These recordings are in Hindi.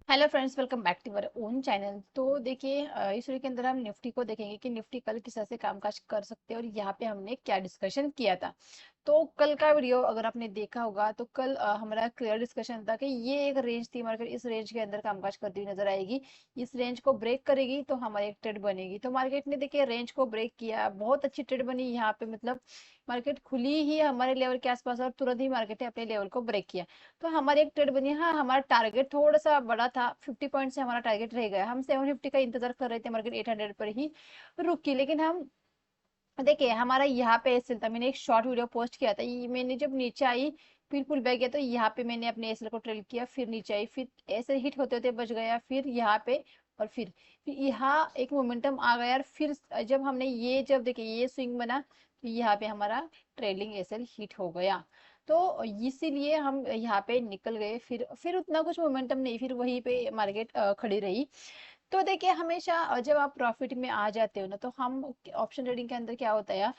Hello friends, welcome back to our own channel. तो देखिए, इस वीडियो के अंदर हम निफ्टी को देखेंगे कि निफ्टी कल किस तरह से कामकाज कर सकते हैं और यहाँ पे हमने क्या डिस्कशन किया था। तो कल का वीडियो अगर आपने देखा होगा तो कल हमारा क्लियर डिस्कशन था कि ये एक रेंज थी, मार्केट इस रेंज के अंदर कामकाज करती हुई नजर आएगी। इस रेंज को ब्रेक करेगी तो हमारी एक ट्रेड बनेगी। तो मार्केट ने देखिए रेंज को ब्रेक किया, बहुत अच्छी ट्रेड बनी यहाँ पे। मतलब मार्केट खुली ही हमारे लेवल के आसपास और तुरंत ही मार्केट ने अपने लेवल को ब्रेक किया। तो हमारी एक ट्रेड बनी। हाँ, हमारा टारगेट थोड़ा सा बड़ा था, 50 पॉइंट से हमारा टारगेट रह गया। हम 750 का इंतजार कर रहे थे, मार्केट 800 पर ही रुकी। लेकिन हम देखिए हमारा यहाँ पे एसएल था। मैंने एक शॉर्ट वीडियो पोस्ट किया था, ये मैंने जब नीचे आई फिर पुल बैक गया तो यहाँ पे मैंने अपने एसएल को ट्रेल किया, फिर नीचे आई, फिर ऐसे हिट होते होते बच गया, फिर यहाँ पे और फिर यहाँ एक मोमेंटम आ गया। और फिर जब हमने ये जब देखिए ये स्विंग बना तो यहाँ पे हमारा ट्रेलिंग एसएल हिट हो गया। तो इसीलिए हम यहाँ पे निकल गए। फिर उतना कुछ मोमेंटम नहीं, फिर वहीं पे मार्केट खड़ी रही। तो देखिए हमेशा जब आप प्रॉफिट में आ जाते हो ना, तो हम ऑप्शन ट्रेडिंग के अंदर क्या होता है,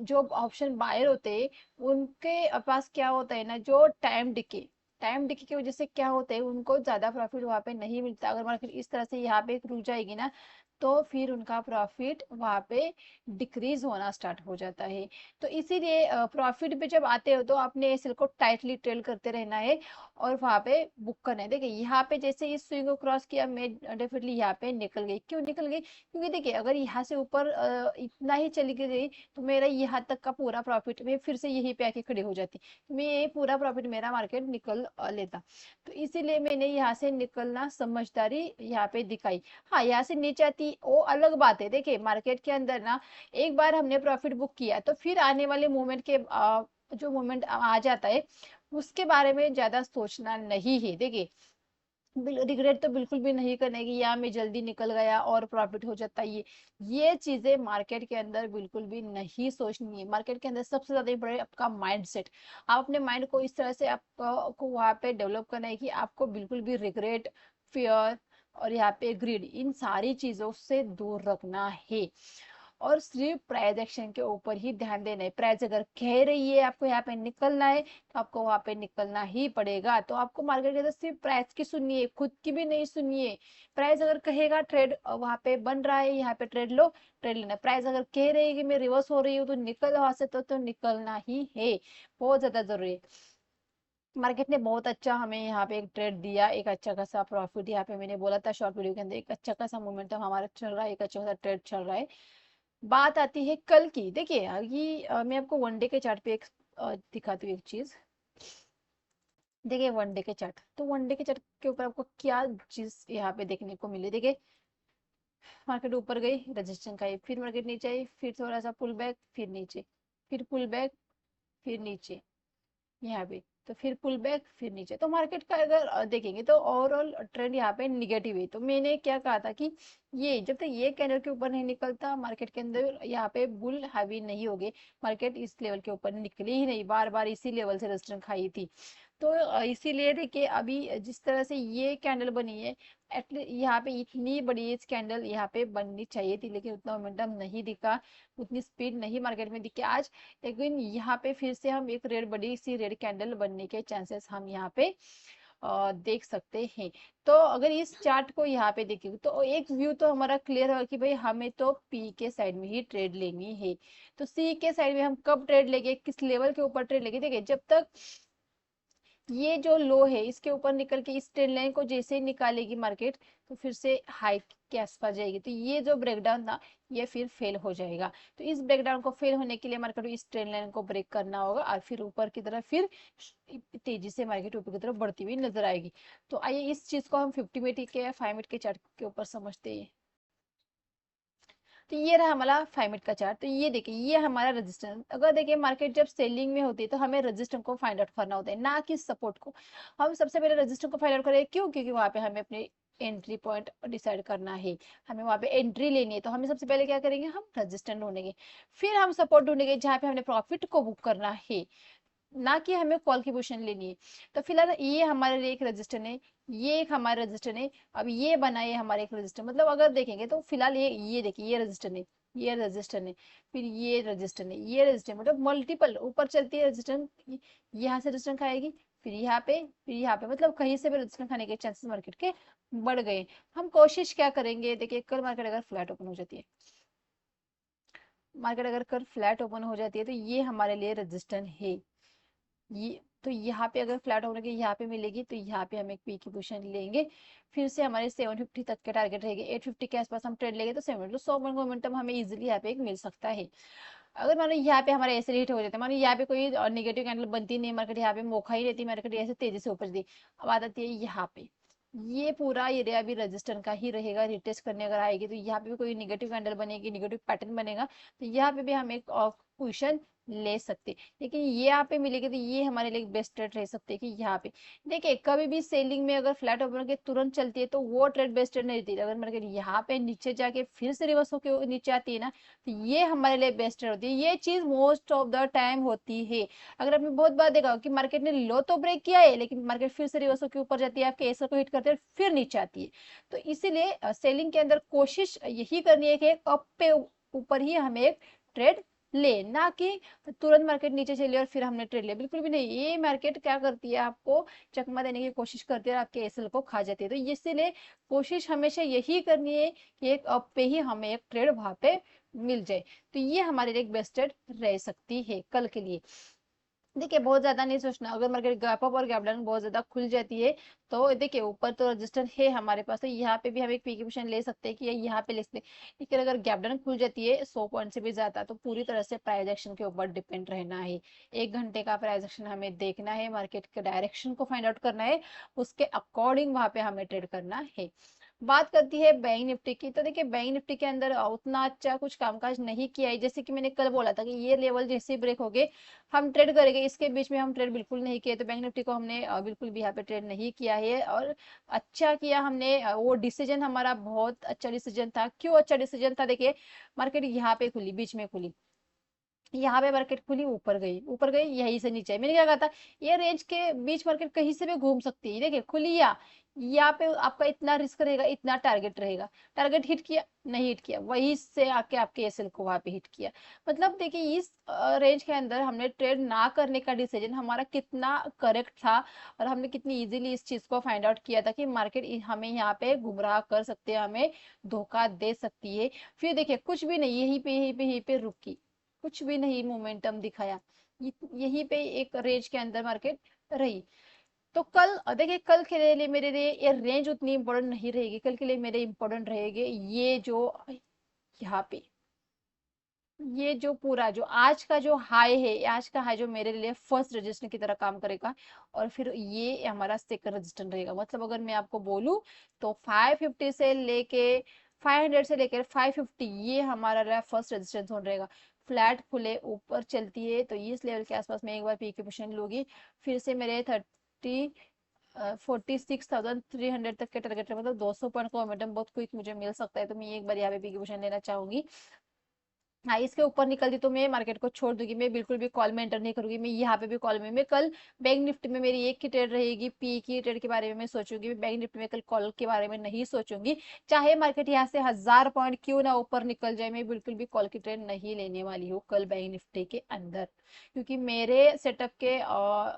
जो ऑप्शन बायर होते हैं उनके पास क्या होता है ना, जो टाइम डिके की वजह से क्या होता है, उनको ज्यादा प्रॉफिट वहां पे नहीं मिलता। अगर मार्केट इस तरह से यहाँ पे रुक जाएगी ना, तो फिर उनका प्रॉफिट वहां पे डिक्रीज होना स्टार्ट हो जाता है। तो इसीलिए प्रॉफिट पे जब आते हो तो आपने एसएल को टाइटली ट्रेल करते रहना है और वहां पे बुक करना है। देखिए यहाँ पे जैसे इस स्विंग को क्रॉस किया, मैं डेफिनेटली यहाँ पे निकल गई। क्यों निकल गई? क्योंकि देखिए अगर यहाँ से ऊपर इतना ही चली गई तो मेरा यहाँ तक का पूरा प्रॉफिट मैं फिर से यहीं पे आके खड़ी हो जाती, तो मैं ये पूरा प्रॉफिट मेरा मार्केट निकल लेता। तो इसीलिए मैंने यहाँ से निकलना समझदारी यहाँ पे दिखाई। हाँ, यहाँ से नीचे आती वो अलग बात है। देखिए मार्केट के अंदर ना, एक बार हमने प्रॉफिट बुक किया तो फिर आने वाले मोमेंट के जो मोमेंट आ जाता है उसके बारे में ज्यादा सोचना नहीं है। देखिए रिग्रेट तो बिल्कुल भी नहीं करने की, या मैं जल्दी निकल गया और प्रॉफिट हो जाता। ये चीजें मार्केट के अंदर बिल्कुल भी नहीं सोचनी है। मार्केट के अंदर सबसे ज्यादा इम्पोर्टेंट आपका माइंड सेट। आप अपने माइंड को इस तरह से आपको वहां पे डेवलप करना है कि आपको बिल्कुल भी रिग्रेट, फियर और यहाँ पे ग्रीड, इन सारी चीजों से दूर रखना है और सिर्फ प्राइस एक्शन के ऊपर ही ध्यान देना है। प्राइस अगर कह रही है आपको यहाँ पे निकलना है तो आपको वहां पे निकलना ही पड़ेगा। तो आपको मार्केट के अंदर सिर्फ प्राइस की सुनिए, खुद की भी नहीं सुनिए। प्राइस अगर कहेगा ट्रेड वहां पे बन रहा है, यहाँ पे ट्रेड लो, ट्रेड लेना। प्राइस अगर कह रही है कि मैं रिवर्स हो रही हूँ तो निकल वहां से, तो निकलना ही है। बहुत ज्यादा जरूरी है। मार्केट ने बहुत अच्छा हमें यहाँ पे एक ट्रेड दिया, एक अच्छा खासा प्रॉफिट। यहाँ पे मैंने बोला था शॉर्ट वीडियो के अंदर, एक अच्छा खासा मोमेंटम हमारा चल रहा है, एक अच्छा खासा ट्रेड चल रहा है। बात आती है कल की। देखिए ये मैं आपको वनडे के चार्ट पे एक दिखाती हूँ एक चीज। देखिए वनडे के चार्ट, तो वनडे के चार्ट के ऊपर आपको क्या चीज यहाँ पे देखने को मिली। देखिए मार्केट ऊपर गई, रजिस्टेंस खाई, फिर मार्केट नीचे आई, फिर थोड़ा सा पुल बैक, फिर नीचे, फिर पुल बैक, फिर नीचे यहाँ पे, तो फिर पुल बैक, फिर नीचे। तो मार्केट का अगर देखेंगे तो ओवरऑल ट्रेंड यहाँ पे निगेटिव है। तो मैंने क्या कहा था कि ये जब तक ये कैंडल के ऊपर नहीं निकलता मार्केट के अंदर यहाँ पे बुल हैवी नहीं होगे। मार्केट इस लेवल के ऊपर निकली ही नहीं, बार बार इसी लेवल से रेजिस्टेंस खाई थी। तो इसीलिए देखिए अभी जिस तरह से ये कैंडल बनी है, एटलीस्ट यहाँ पे इतनी बड़ी कैंडल यहाँ पे बननी चाहिए थी, लेकिन उतना मोमेंटम नहीं दिखा, उतनी स्पीड नहीं मार्केट में दिखी आज। लेकिन यहाँ पे फिर से हम एक रेड, बड़ी सी रेड कैंडल बनने के चांसेस हम यहाँ पे देख सकते हैं। तो अगर इस चार्ट को यहाँ पे देखेंगे तो एक व्यू तो हमारा क्लियर है कि भाई हमें तो पी के साइड में ही ट्रेड लेनी है। तो सी के साइड में हम कब ट्रेड लेंगे, किस लेवल के ऊपर ट्रेड लेंगे? देखिए जब तक ये जो लो है इसके ऊपर निकल के इस ट्रेंड लाइन को जैसे ही निकालेगी मार्केट, तो फिर से हाई के आसपास जाएगी। तो ये जो ब्रेकडाउन था ये फिर फेल हो जाएगा। तो इस ब्रेकडाउन को फेल होने के लिए मार्केट को इस ट्रेंड लाइन को ब्रेक करना होगा और फिर ऊपर की तरफ फिर तेजी से मार्केट ऊपर की तरफ बढ़ती हुई नजर आएगी। तो आइए इस चीज को हम 50 मिनट के या 5 मिनट के चार्ट के ऊपर समझते हैं। तो ये रहा हमारा 5 मिनट का चार्ट। तो ये देखिए ये हमारा रेजिस्टेंस। अगर देखिए मार्केट जब सेलिंग में होती है तो हमें रेजिस्टेंस को फाइंड आउट करना होता है, ना कि सपोर्ट को। हम सबसे पहले रेजिस्टेंस को फाइंड आउट करें। क्यों? क्योंकि वहां पे हमें अपने एंट्री पॉइंट डिसाइड करना है, हमें वहां पे एंट्री लेनी है। तो हमें सबसे पहले क्या करेंगे, हम रेजिस्टेंस ढूंढेंगे, फिर हम सपोर्ट ढूंढेंगे जहाँ पे हमने प्रॉफिट को बुक करना है, ना कि हमें कॉल की पोजीशन लेनी है। तो फिलहाल ये हमारे लिए एक रजिस्टर है, ये एक हमारा रजिस्टर है। अब ये बना है हमारे एक रजिस्टर। मतलब अगर देखेंगे तो फिलहाल ये देखिए ये रजिस्टर है, ये रजिस्टर है, फिर ये रजिस्टर है, ये रजिस्टर, मतलब मल्टीपल ऊपर चलती है रजिस्टर। यहाँ से रजिस्टर खाएगी, फिर यहाँ पे, फिर यहाँ पे, मतलब कहीं से भी रजिस्ट्रेशन खाने के चांसेस मार्केट के बढ़ गए। हम कोशिश क्या करेंगे, देखिए कल मार्केट अगर फ्लैट ओपन हो जाती है, मार्केट अगर कल फ्लैट ओपन हो जाती है तो ये हमारे लिए रजिस्टेंस है। ये तो यहाँ पे अगर फ्लैट होने के यहाँ पे मिलेगी तो यहाँ पे हम एक पी की पोजीशन लेंगे। फिर से हमारे 750 तक के टारगेट रहेंगे, 850 के आसपास हम ट्रेड लेंगे तो 7 तो 100 पॉइंट मोमेंटम हमें इजीली यहाँ पे एक मिल सकता है। अगर मानो यहाँ पे हमारे ऐसे हिट हो जाते हैं, मानो यहाँ पे कोई नेगेटिव कैंडल बनती नहीं, मार्केट यहाँ पे मौका ही रहती, मार्केट ऐसे तेजी से ऊपर दी, अब आ जाती है यहाँ पे, ये पूरा एरिया भी रजिस्टेंस का ही रहेगा। रिटेस्ट करने अगर आएगी तो यहाँ पे भी कोई निगेटिव कैंडल बनेगी, निगेटिव पैटर्न बनेगा, तो यहाँ पे भी हम एक पोजिशन ले सकते। लेकिन ये यहाँ पे मिलेगी तो ये हमारे लिए बेस्ट ट्रेड रह सकते हैं कि यहाँ पे देखिए कभी भी सेलिंग में अगर फ्लैट ओपन के तुरंत चलती है तो वो ट्रेड बेस्ट ट्रेड नहीं रहती। अगर मार्केट यहाँ पे नीचे जाके फिर से रिवर्स होके नीचे आती है ना, तो ये हमारे लिए बेस्ट ट्रेड होती है। ये चीज मोस्ट ऑफ द टाइम होती है। अगर आपने बहुत बार देखा कि मार्केट ने लो तो ब्रेक किया है, लेकिन मार्केट फिर से रिवर्स होके ऊपर जाती है, आपके एसएल को हिट करते हैं फिर नीचे आती है। तो इसीलिए सेलिंग के अंदर कोशिश यही करनी है कि अप पे ऊपर ही हमें एक ट्रेड ले, ना कि तुरंत मार्केट नीचे चली और फिर हमने ट्रेड लिया, बिल्कुल भी नहीं। ये मार्केट क्या करती है, आपको चकमा देने की कोशिश करती है और आपके एसएल को खा जाती है। तो इसीलिए कोशिश हमेशा यही करनी है कि एक अप पे ही हमें एक ट्रेड वहां पे मिल जाए। तो ये हमारे लिए एक बेस्ट ट्रेड रह सकती है कल के लिए। देखिए बहुत ज्यादा नहीं सोचना, अगर मार्केट गैप अप और गैप डाउन बहुत ज्यादा खुल जाती है तो देखिए ऊपर तो रजिस्टर है हमारे पास, तो यहाँ पे भी हम एक पी की पोजीशन ले सकते हैं कि यहाँ पे ले सकते हैं। लेकिन अगर गैप डाउन खुल जाती है 100 पॉइंट से भी ज्यादा तो पूरी तरह से प्राइस एक्शन के ऊपर डिपेंड रहना है। 1 घंटे का प्राइस एक्शन हमें देखना है, मार्केट के डायरेक्शन को फाइंड आउट करना है, उसके अकॉर्डिंग वहां पे हमें ट्रेड करना है। बात करती है बैंक निफ्टी की, तो देखिए बैंक निफ्टी के अंदर उतना अच्छा कुछ कामकाज नहीं किया है। जैसे कि मैंने कल बोला था कि ये लेवल जैसे ब्रेक हो गए हम ट्रेड करेंगे, इसके बीच में हम ट्रेड बिल्कुल नहीं किए, तो बैंक निफ्टी को हमने बिल्कुल भी यहाँ पे ट्रेड नहीं किया है। और अच्छा किया हमने, वो डिसीजन हमारा बहुत अच्छा डिसीजन था। क्यों अच्छा डिसीजन था, देखिए मार्केट यहाँ पे खुली, बीच में खुली, यहाँ पे मार्केट खुली, ऊपर गई, ऊपर गई, यहीं से नीचे मैंने क्या कहा था, ये रेंज के बीच मार्केट कहीं से भी घूम सकती है। देखिए खुली यहाँ पे आपका इतना रिस्क रहेगा, इतना टारगेट रहेगा, टारगेट हिट किया नहीं, हिट किया, वहीं से आके आपके एसएल को वहां पे हिट किया। मतलब देखिए इस रेंज के अंदर हमने ट्रेड ना करने का डिसीजन हमारा कितना करेक्ट था, और हमने कितनी इजीली इस चीज को फाइंड आउट किया था कि मार्केट हमें यहाँ पे गुमराह कर सकते हैं, हमें धोखा दे सकती है। फिर देखिए कुछ भी नहीं, यहीं पे रुकी, कुछ भी नहीं मोमेंटम दिखाया, यहीं पे एक रेंज के अंदर मार्केट रही। तो कल देखिए कल के लिए मेरे लिए ये रेंज उतनी इंपॉर्टेंट नहीं रहेगी, कल के लिए मेरे इंपॉर्टेंट रहेगी ये जो यहाँ पे, ये जो पूरा जो आज का जो हाई है, आज का हाई जो मेरे लिए फर्स्ट रजिस्टर की तरह काम करेगा, और फिर ये हमारा सेकंड रजिस्टर रहेगा। मतलब अगर मैं आपको बोलूं तो 550 से लेके 500 से लेकर 550 ये हमारा फर्स्ट रजिस्टेंस जोन रहेगा। फ्लैट खुले ऊपर चलती है तो इस लेवल के आसपास मैं एक बार पी की पोजीशन लूंगी, फिर से मेरे 46,300 तक के टारगेट है, मतलब 200 पॉइंट का मोमेंटम बहुत क्विक मुझे मिल सकता है, तो मैं एक बार यहाँ पे पी की पोजीशन लेना चाहूंगी। हाँ इसके ऊपर निकलती तो मैं मार्केट को छोड़ दूंगी, मैं बिल्कुल भी कॉल में एंटर नहीं करूंगी। मैं यहाँ पे भी कॉल में, मैं कल बैंक निफ्टी में मेरी एक की ट्रेड रहेगी, पी की ट्रेड के बारे में मैं सोचूंगी, मैं बैंक निफ्टी में कल कॉल के बारे में नहीं सोचूंगी। चाहे मार्केट यहाँ से 1000 पॉइंट क्यों ना ऊपर निकल जाए, मैं बिल्कुल भी कॉल की ट्रेड नहीं लेने वाली हूँ कल बैंक निफ्टी के अंदर। क्योंकि मेरे सेटअप के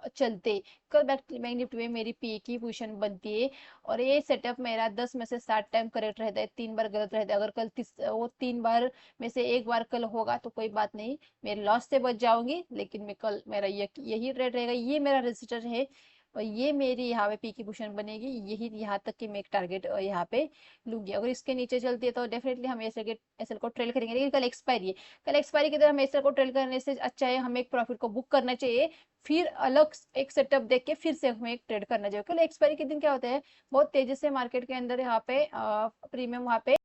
चलते कल बैंक निफ्टी में मेरी पी की पोजिशन बनती है, और ये सेटअप मेरा 10 में से 7 टाइम करेक्ट रहता है, 3 बार गलत रहता है। अगर कल वो 3 बार में से एक बार कल होगा तो कोई बात नहीं, मैं लॉस से बच जाऊंगी, लेकिन मैं कल मेरा यही रेट रहेगा, ये मेरा रजिस्टर है, और ये मेरी यहाँ पे पी की पोजीशन बनेगी, यही यहाँ तक की मैं एक टारगेट यहाँ पे लूंगी। अगर इसके नीचे चलती है तो डेफिनेटली हम एसएल को ट्रेल करेंगे, लेकिन कल एक्सपायरी है, कल एक्सपायरी की तरह हम एसएल को ट्रेल करने से अच्छा है हमें एक प्रॉफिट को बुक करना चाहिए, फिर अलग एक सेटअप देख के फिर से हमें एक ट्रेड करना चाहिए। कल एक्सपायरी के दिन क्या होता है, बहुत तेजी से मार्केट के अंदर यहाँ पे प्रीमियम वहाँ पे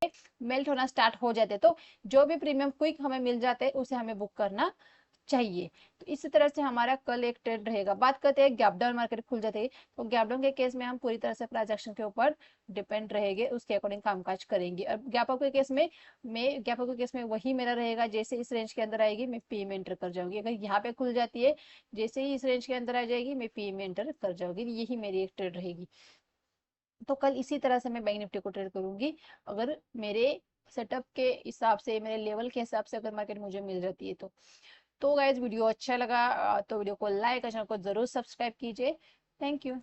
मेल्ट होना स्टार्ट हो जाते हैं, तो जो भी प्रीमियम क्विक हमें मिल जाते हैं उसे हमें बुक करना चाहिए। तो इसी तरह से हमारा कल एक ट्रेड रहेगा। बात करते हैं गैप डाउन मार्केट खुल जाते हैं, तो गैप डाउन के केस में हम पूरी तरह से प्राइस एक्शन के ऊपर डिपेंड रहेंगे, उसके अकॉर्डिंग कामकाज करेंगे। और गैप अप के केस में मैं गैप अप के केस में वही मेरा रहेगा, जैसे इस रेंज के अंदर आएगी मैं पी में एंटर कर जाऊंगी, अगर यहाँ पे खुल जाती है जैसे ही इस रेंज के अंदर आ जाएगी मैं पी में एंटर कर जाऊंगी, यही मेरी एक ट्रेड रहेगी। तो कल इसी तरह से मैं बैंक निफ्टी को ट्रेड करूंगी, अगर मेरे सेटअप के हिसाब से, मेरे लेवल के हिसाब से अगर मार्केट मुझे मिल जाती है तो गाइज वीडियो अच्छा लगा तो वीडियो को लाइक और चैनल को जरूर सब्सक्राइब कीजिए। Thank you.